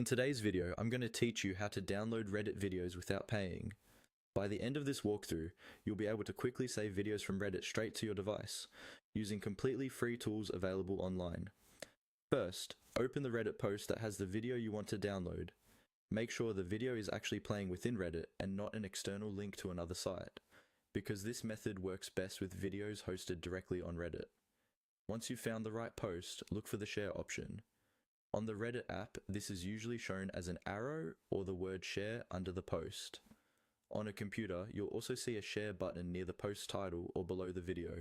In today's video, I'm going to teach you how to download Reddit videos without paying. By the end of this walkthrough, you'll be able to quickly save videos from Reddit straight to your device, using completely free tools available online. First, open the Reddit post that has the video you want to download. Make sure the video is actually playing within Reddit and not an external link to another site, because this method works best with videos hosted directly on Reddit. Once you've found the right post, look for the share option. On the Reddit app, this is usually shown as an arrow or the word share under the post. On a computer, you'll also see a share button near the post title or below the video.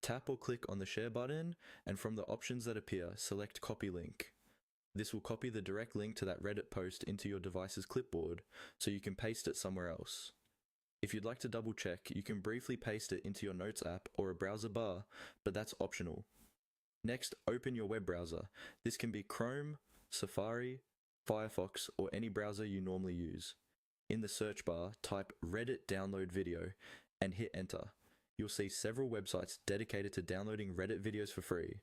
Tap or click on the share button, and from the options that appear, select copy link. This will copy the direct link to that Reddit post into your device's clipboard, so you can paste it somewhere else. If you'd like to double check, you can briefly paste it into your Notes app or a browser bar, but that's optional. Next, open your web browser. This can be Chrome, Safari, Firefox, or any browser you normally use. In the search bar, type Reddit download video and hit enter. You'll see several websites dedicated to downloading Reddit videos for free.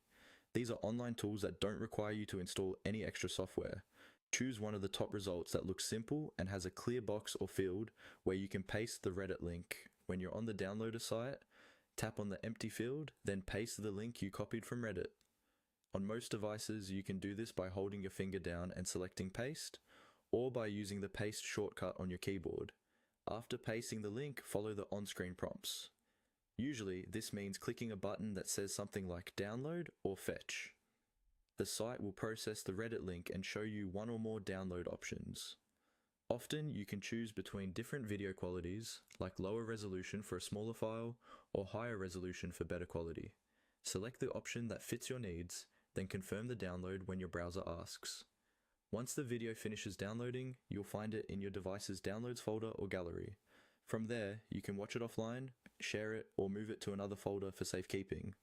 These are online tools that don't require you to install any extra software. Choose one of the top results that looks simple and has a clear box or field where you can paste the Reddit link. When you're on the downloader site, tap on the empty field, then paste the link you copied from Reddit. On most devices, you can do this by holding your finger down and selecting paste, or by using the paste shortcut on your keyboard. After pasting the link, follow the on-screen prompts. Usually, this means clicking a button that says something like download or fetch. The site will process the Reddit link and show you one or more download options. Often, you can choose between different video qualities, like lower resolution for a smaller file, or higher resolution for better quality. Select the option that fits your needs, then confirm the download when your browser asks. Once the video finishes downloading, you'll find it in your device's downloads folder or gallery. From there, you can watch it offline, share it, or move it to another folder for safekeeping.